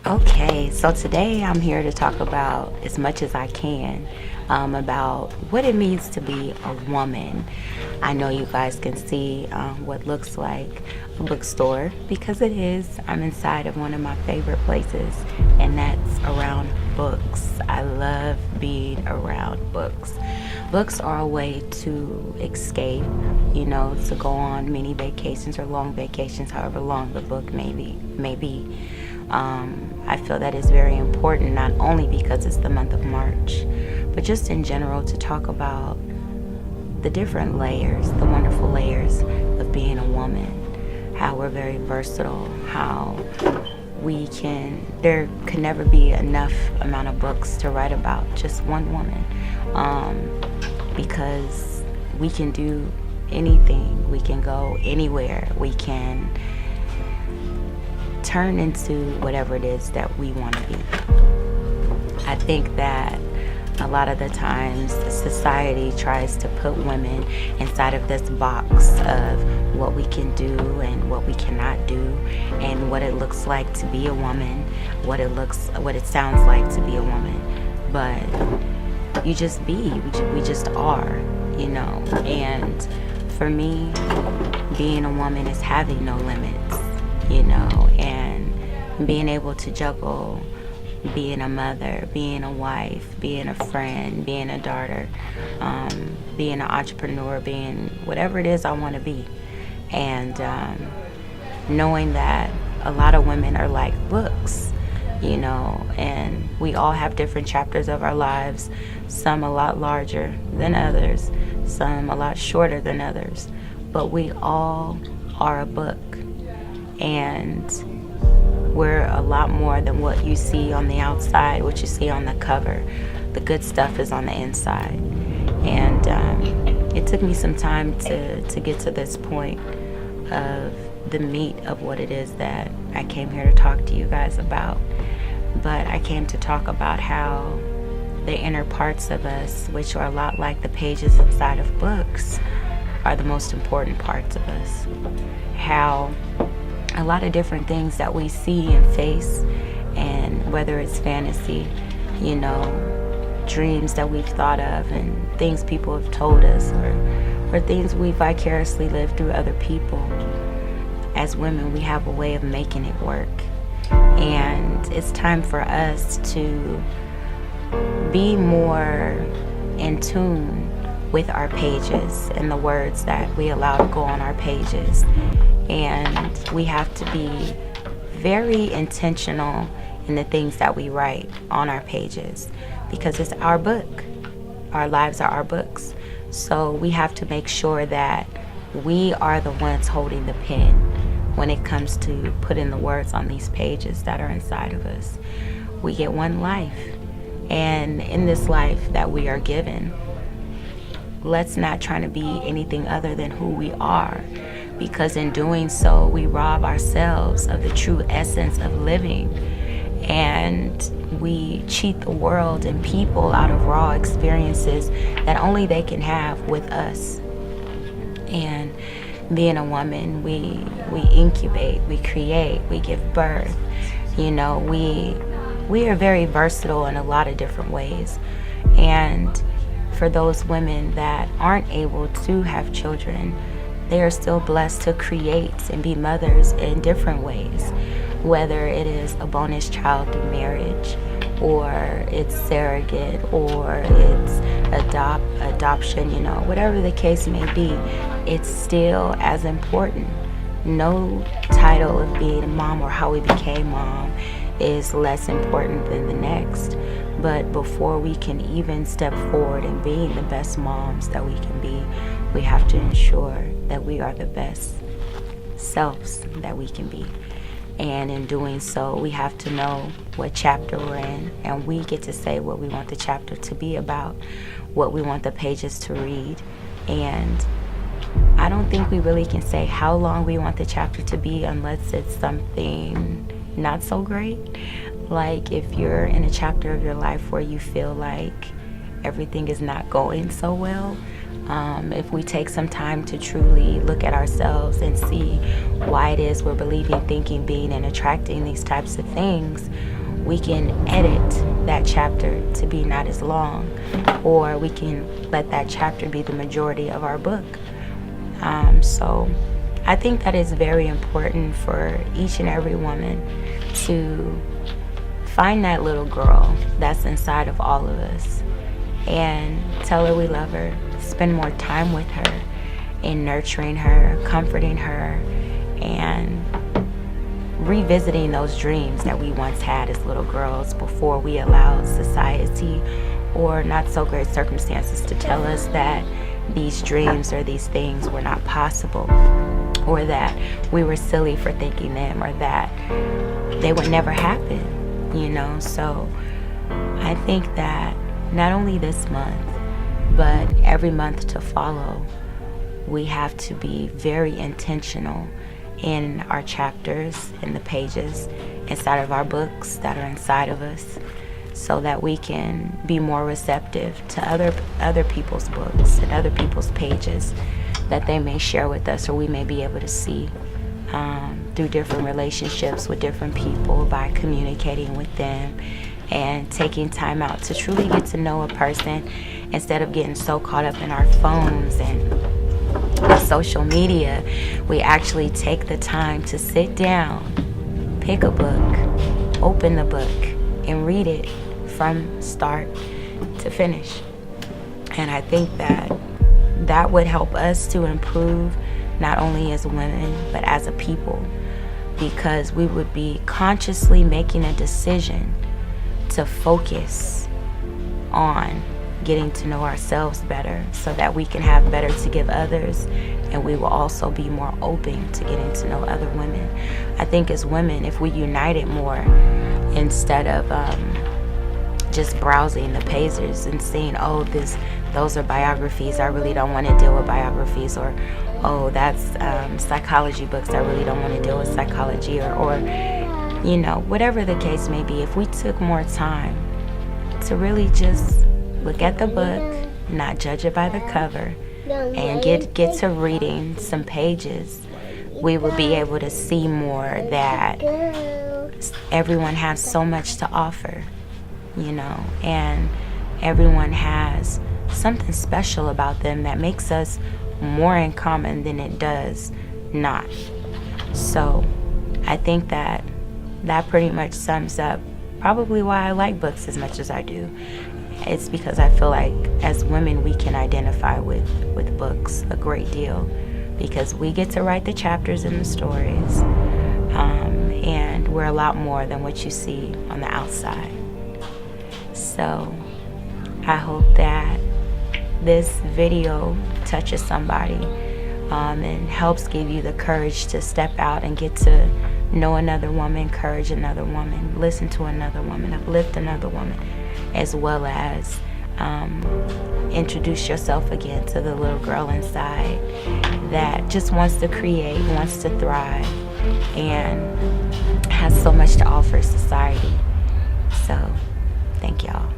Okay, so today I'm here to talk about as much as I can about what it means to be a woman. I know you guys can see what looks like a bookstore because it is. I'm inside of one of my favorite places, and that's around books. I love being around books. Books are a way to escape, to go on mini vacations or long vacations, however long the book may be. I feel that is very important, not only because it's the month of March, but just in general to talk about the different layers, the wonderful layers of being a woman, how we're very versatile, how there can never be enough amount of books to write about just one woman, because we can do anything, we can go anywhere, we can turn into whatever it is that we want to be. I think that a lot of the times society tries to put women inside of this box of what we can do and what we cannot do, and what it looks like to be a woman, what it sounds like to be a woman. But you just be, we just are, and for me, being a woman is having no limits, and being able to juggle being a mother, being a wife, being a friend, being a daughter, being an entrepreneur, being whatever it is I want to be. And knowing that a lot of women are like books, and we all have different chapters of our lives, some a lot larger than others, some a lot shorter than others, but we all are a book. And we're a lot more than what you see on the outside, what you see on the cover. The good stuff is on the inside. And it took me some time to get to this point of the meat of what it is that I came here to talk to you guys about. But I came to talk about how the inner parts of us, which are a lot like the pages inside of books, are the most important parts of us. How a lot of different things that we see and face, and whether it's fantasy, dreams that we've thought of, and things people have told us, or things we vicariously live through other people. As women, we have a way of making it work. And it's time for us to be more in tune with our pages and the words that we allow to go on our pages. And we have to be very intentional in the things that we write on our pages, because it's our book. Our lives are our books. So we have to make sure that we are the ones holding the pen when it comes to putting the words on these pages that are inside of us. We get one life. And in this life that we are given, let's not try to be anything other than who we are, because in doing so, we rob ourselves of the true essence of living, and we cheat the world and people out of raw experiences that only they can have with us. And being a woman, we incubate, we create, we give birth. We are very versatile in a lot of different ways. And for those women that aren't able to have children, they are still blessed to create and be mothers in different ways, whether it is a bonus child through marriage, or it's surrogate, or it's adoption, whatever the case may be, it's still as important. No title of being a mom or how we became mom is less important than the next. But before we can even step forward in being the best moms that we can be, we have to ensure that we are the best selves that we can be. And in doing so, we have to know what chapter we're in, and we get to say what we want the chapter to be about, what we want the pages to read. And I don't think we really can say how long we want the chapter to be unless it's something not so great. Like if you're in a chapter of your life where you feel like everything is not going so well, if we take some time to truly look at ourselves and see why it is we're believing, thinking, being, and attracting these types of things, we can edit that chapter to be not as long, or we can let that chapter be the majority of our book. So I think that it's very important for each and every woman to find that little girl that's inside of all of us and tell her we love her, spend more time with her in nurturing her, comforting her, and revisiting those dreams that we once had as little girls before we allowed society or not so great circumstances to tell us that these dreams or these things were not possible, or that we were silly for thinking them, or that they would never happen, you know. So I think that not only this month, but every month to follow, we have to be very intentional in our chapters, in the pages inside of our books that are inside of us, so that we can be more receptive to other people's books and other people's pages that they may share with us, or we may be able to see through different relationships with different people by communicating with them and taking time out to truly get to know a person instead of getting so caught up in our phones and social media. We actually take the time to sit down, pick a book, open the book, and read it from start to finish. And I think that that would help us to improve not only as women but as a people, because we would be consciously making a decision to focus on getting to know ourselves better so that we can have better to give others, and we will also be more open to getting to know other women. I think as women, if we united more instead of just browsing the pages and seeing, oh, those are biographies, I really don't want to deal with biographies, or oh, that's psychology books, I really don't want to deal with psychology, or you know, whatever the case may be, if we took more time to really just look at the book, not judge it by the cover, and get to reading some pages, we will be able to see more that everyone has so much to offer, you know, and everyone has something special about them that makes us more in common than it does not. So I think that pretty much sums up probably why I like books as much as I do. It's because I feel like as women we can identify with books a great deal, because we get to write the chapters and the stories, and we're a lot more than what you see on the outside. So I hope that this video touches somebody and helps give you the courage to step out and get to know another woman, encourage another woman, listen to another woman, uplift another woman, as well as introduce yourself again to the little girl inside that just wants to create, wants to thrive, and has so much to offer society. So, thank y'all.